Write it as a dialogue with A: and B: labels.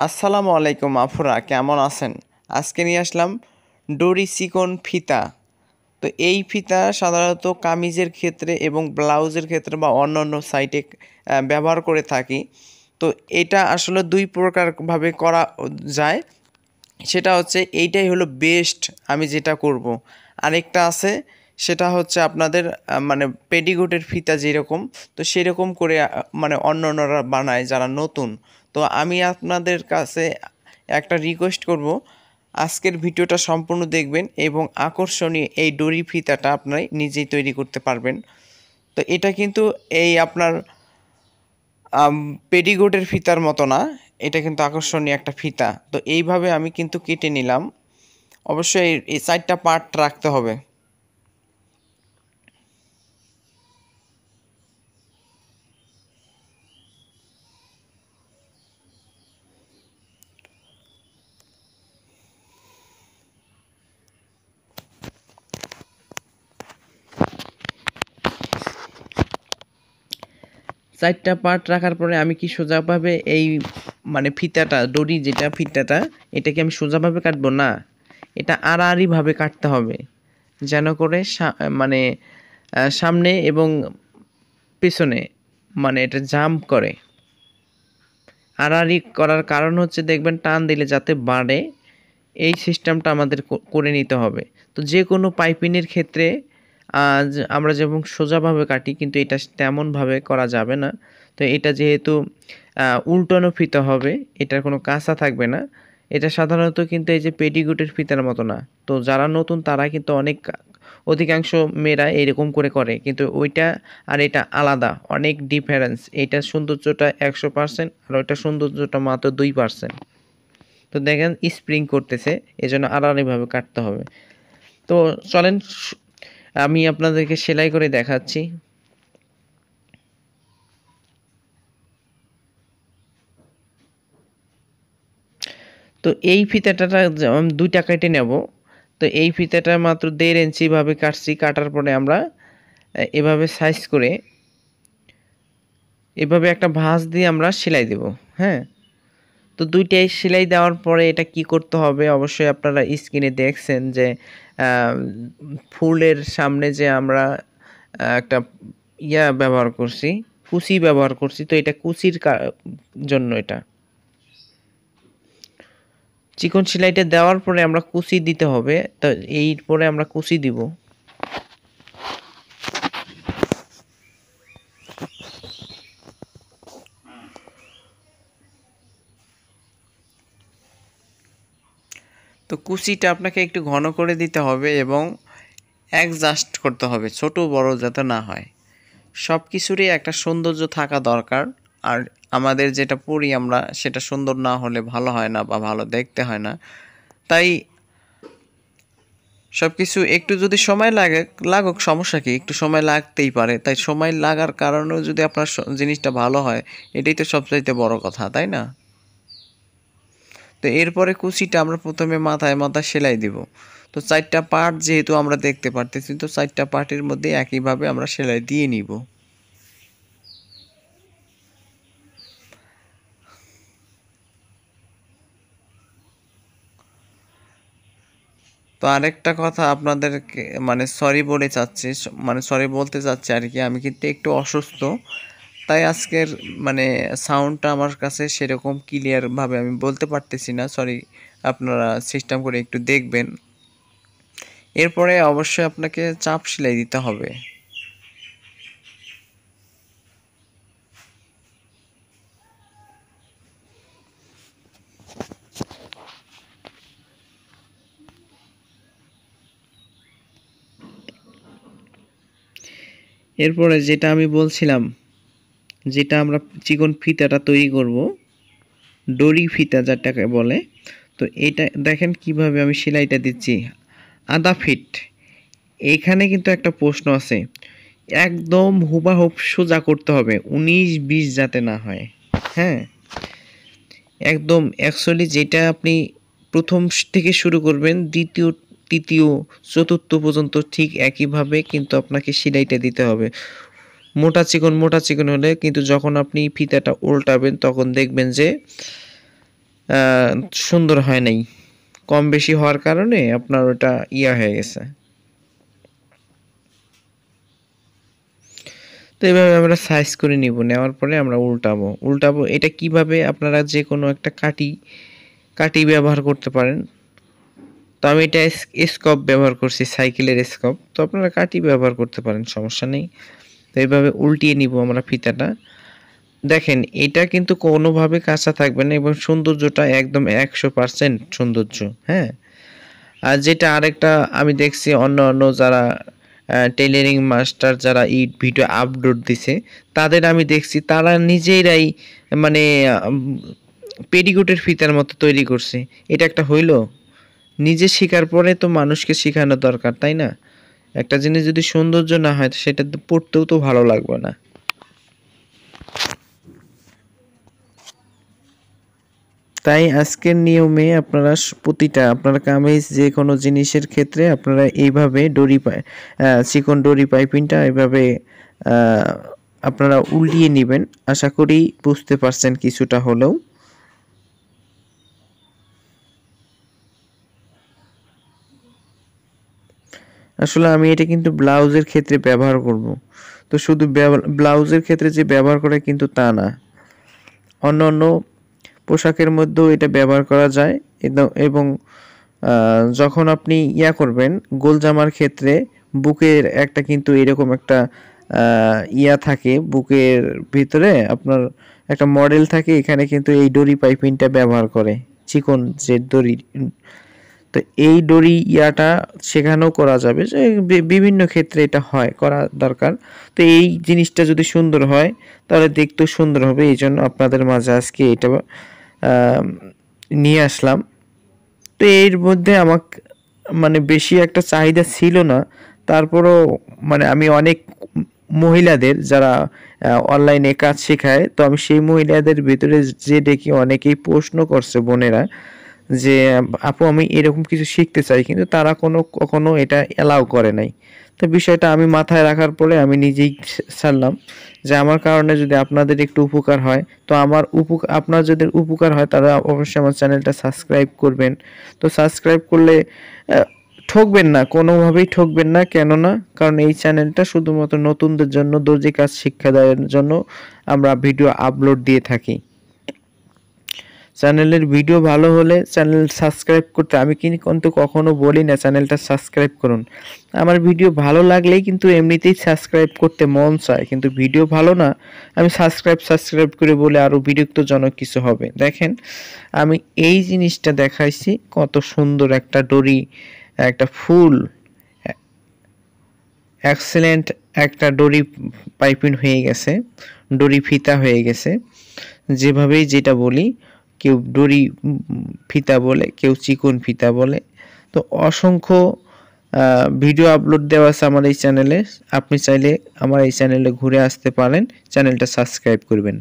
A: আসসালামু আলাইকুম আফুরা, কেমন আছেন? আজকে নিয়ে আসলাম ডোরি চিকন ফিতা। তো এই ফিতা সাধারণত কামিজের ক্ষেত্রে এবং ব্লাউজের ক্ষেত্রে বা অন্যান্য সাইটে ব্যবহার করে থাকি। তো এটা আসলে দুই প্রকারভাবে করা যায়। সেটা হচ্ছে এইটাই হলো বেস্ট, আমি যেটা করব। আরেকটা আছে, সেটা হচ্ছে আপনাদের মানে পেটিকোটের ফিতা যেরকম, তো সেরকম করে মানে অন্যান্যরা বানায় যারা নতুন। তো আমি আপনাদের কাছে একটা রিকোয়েস্ট করব, আজকের ভিডিওটা সম্পূর্ণ দেখবেন এবং আকর্ষণীয় এই ডরি ফিতাটা আপনারা নিজেই তৈরি করতে পারবেন। তো এটা কিন্তু এই আপনার পেটিকোটের ফিতার মতো না, এটা কিন্তু আকর্ষণীয় একটা ফিতা। তো এইভাবে আমি কিন্তু কেটে নিলাম। অবশ্যই এই 4টা পার্ট রাখতে হবে। চারটা পার্ট রাখার পরে আমি কি সোজাভাবে এই মানে ফিতাটা, দড়ি যেটা ফিতাটা, এটাকে আমি সোজাভাবে কাটবো না, এটা আড়াআড়িভাবে কাটতে হবে, যেন করে মানে সামনে এবং পেছনে মানে এটা জাম্প করে। আড়াআড়ি করার কারণ হচ্ছে দেখবেন টান দিলে যাতে বাড়ে, এই সিস্টেমটা আমাদের করে নিতে হবে। তো যে কোনো পাইপিংয়ের ক্ষেত্রে আমরা যেমন সোজাভাবে কাটি, কিন্তু এটা তেমনভাবে করা যাবে না। তো এটা যেহেতু উল্টানো ফিতা হবে, এটার কোনো কাঁচা থাকবে না। এটা সাধারণত কিন্তু এই যে পেটিকোটের ফিতার মতো না। তো যারা নতুন তারা কিন্তু অধিকাংশ মেয়েরা এরকম করে, কিন্তু ওইটা আর এটা আলাদা, অনেক ডিফারেন্স। এইটার সৌন্দর্যটা 100% আর ওইটার সৌন্দর্যটা মাত্র 2%। তো দেখেন স্প্রিং করতেছে, এজন্য আড়াআড়িভাবে কাটতে হবে। তো চলেন আমি আপনাদেরকে সেলাই করে দেখাচ্ছি। তো এই ফিতাটা আমি 2টা কেটে নেব। তো এই ফিতাটা মাত্র 1.5 ইঞ্চি ভাবে কাটছি। কাটার পরে আমরা এভাবে সাইজ করে এভাবে একটা ভাঁজ দিয়ে আমরা সেলাই দেব। হ্যাঁ, তো 2টাই সেলাই দেওয়ার পরে এটা কি করতে হবে, অবশ্যই আপনারা স্ক্রিনে দেখছেন যে ফুলের সামনে যে আমরা একটা ব্যবহার করছি, কুচি ব্যবহার করছি। তো এটা কুচির জন্য এটা চিকন সেলাইটা দেওয়ার পরে আমরা কুচি দিতে হবে। তো পরে আমরা কুচি দিব। তো কুচিটা আপনাকে একটু ঘন করে দিতে হবে এবং অ্যাডজাস্ট করতে হবে, ছোট বড় যাতে না হয়। সব কিছুরই একটা সৌন্দর্য থাকা দরকার। আর আমাদের যেটা পড়ি আমরা, সেটা সুন্দর না হলে ভালো হয় না বা ভালো দেখতে হয় না। তাই সব কিছু একটু যদি সময় লাগুক, সমস্যা কি, একটু সময় লাগতেই পারে। তাই সময় লাগার কারণেও যদি আপনার জিনিসটা ভালো হয়, এটাই তো সবচাইতে বড় কথা, তাই না? তো এরপরে কুচিটা আমরা প্রথমে মাথায় মাথায় সেলাই দিব। তো 4টা পার্ট যেহেতু আমরা দেখতে পারতেছি, তো 4টা পার্টের মধ্যে একইভাবে আমরা সেলাই দিয়ে নিব। তো আরেকটা কথা আপনাদেরকে মানে সরি বলে চাচ্ছি, মানে সরি বলতে চাচ্ছি আর কি, আমি কিন্তু একটু অসুস্থ। তাই আজকের মানে সাউন্ডটা আমার কাছে সেরকম ক্লিয়ারভাবে আমি বলতে পারতেছি না, সরি। আপনারা সিস্টেম করে একটু দেখবেন। এরপরে অবশ্যই আপনাকে চাপ সেলাই দিতে হবে। এরপরে যেটা আমি বলছিলাম, যেটা আমরা চিকন ফিতাটা তৈরি করব, ডরি ফিতা যেটাকে বলে। তো এটা দেখেন কিভাবে আমি সেলাইটা দিচ্ছি, আধা ফিট। এইখানে কিন্তু একটা প্রশ্ন আছে, একদম হুবাহুব সোজা করতে হবে, 19-20 যাতে না হয়। হ্যাঁ, একদম অ্যাকচুয়ালি যেটা আপনি প্রথম থেকে শুরু করবেন, দ্বিতীয় তৃতীয় চতুর্থ পর্যন্ত ঠিক একইভাবে কিন্তু আপনাকে সেলাইটা দিতে হবে। মোটা চিকন হলে কিন্তু যখন আপনি ফিতাটা উল্টাবেন তখন দেখবেন যে সুন্দর হয় নাই, কম বেশি হওয়ার কারণে আপনার ওটা হয়ে গেছে। তো এইভাবে আমরা সাইজ করে নিব, নেওয়ার পরে আমরা উল্টাবো। এটা কিভাবে, আপনারা যে কোনো একটা কাঠি ব্যবহার করতে পারেন। তো আমি এটা স্কোপ ব্যবহার করছি, সাইকেলের স্কোপ। তো আপনারা কাঠি ব্যবহার করতে পারেন, সমস্যা নেই। তো এইভাবে উল্টিয়ে নিব আমরা ফিতাটা। দেখেন এটা কিন্তু কোনোভাবে কাঁচা থাকবে না এবং সৌন্দর্যটা একদম 100% সৌন্দর্য। হ্যাঁ, আর যেটা আরেকটা আমি দেখছি অন্য যারা টেইলারিং মাস্টার যারা এই ভিডিও আপলোড দিছে, তাদের আমি দেখছি তারা নিজেরাই মানে পেটিকোটের ফিতার মতো তৈরি করছে। এটা একটা হইল? নিজে শেখার পরে তো মানুষকে শেখানো দরকার, তাই না? একটা জিনিস যদি সৌন্দর্য না হয় সেটা তো পড়তেও তো ভালো লাগবে না। তাই আজকের নিয়মে আপনারা প্রতিটা আপনারা কামিজ যে কোনো জিনিসের ক্ষেত্রে আপনারা এইভাবে চিকন ডরি পাইপিংটা এইভাবে আপনারা উল্টিয়ে নেবেন। আশা করি বুঝতে পারছেন কিছুটা হলেও। আসলে আমি এটা কিন্তু ব্লাউজের ক্ষেত্রে ব্যবহার করব। তো শুধু ব্লাউজের ক্ষেত্রে যে ব্যবহার করে কিন্তু তা না, অন্য পোশাকের মধ্যেও এটা ব্যবহার করা যায়। এবং যখন আপনি করবেন গোল জামার ক্ষেত্রে বুকের একটা কিন্তু এরকম একটা থাকে, বুকের ভিতরে আপনার একটা মডেল থাকে, এখানে কিন্তু এই ডরি পাইপিংটা ব্যবহার করে, চিকন যে দড়ি। তো এই ডরি শেখানো করা যাবে, যে বিভিন্ন ক্ষেত্রে এটা হয়, করা দরকার। তো এই জিনিসটা যদি সুন্দর হয় তাহলে দেখতেও সুন্দর হবে, এই জন্য আপনাদের মাঝে আজকে এটা নিয়ে আসলাম। তো এর মধ্যে মানে বেশি একটা চাহিদা ছিল না, তারপরও মানে আমি অনেক মহিলাদের যারা অনলাইনে কাজ শেখায়, তো আমি সেই মহিলাদের ভিতরে যে দেখি অনেকেই প্রশ্ন করছে বোনেরা যে আপু আমি এরকম কিছু শিখতে চাই, কিন্তু তারা কখনো এটা অ্যালাউ করে নাই। তো বিষয়টা আমি মাথায় রাখার পরে আমি নিজেই ছাড়লাম যে আমার কারণে যদি আপনাদের একটু উপকার হয়, তো আপনার যদি উপকার হয় তারা অবশ্যই আমার চ্যানেলটা সাবস্ক্রাইব করবেন। তো সাবস্ক্রাইব করলে ঠকবেন না, কোনোভাবেই ঠকবেন না। কেননা কারণ এই চ্যানেলটা শুধুমাত্র নতুনদের জন্য, দর্জি কাজ শিক্ষা দেওয়ার জন্য আমরা ভিডিও আপলোড দিয়ে থাকি। চ্যানেলের ভিডিও ভালো হলে চ্যানেল সাবস্ক্রাইব করতে আমি কিন্তু কখনো বলি না চ্যানেলটা সাবস্ক্রাইব করুন। আমার ভিডিও ভালো লাগলেই কিন্তু এমনিতেই সাবস্ক্রাইব করতে মন চায়, কিন্তু ভিডিও ভালো না আমি সাবস্ক্রাইব করে বলে আরও বিরক্তজনক কিছু হবে। দেখেন আমি এই জিনিসটা দেখাইছি, কত সুন্দর একটা ডরি, একটা ফুল এক্সেলেন্ট একটা ডরি পাইপিং হয়ে গেছে, ডরি ফিতা হয়ে গেছে। যেভাবেই যেটা বলি, কেউ ডরি ফিতা বলে, কেউ চিকন ফিতা বলে। তো অসংখ্য ভিডিও আপলোড দেওয়া আছে আমার এই চ্যানেলে, আপনি চাইলে আমার এই চ্যানেলে ঘুরে আসতে পারেন, চ্যানেলটা সাবস্ক্রাইব করবেন।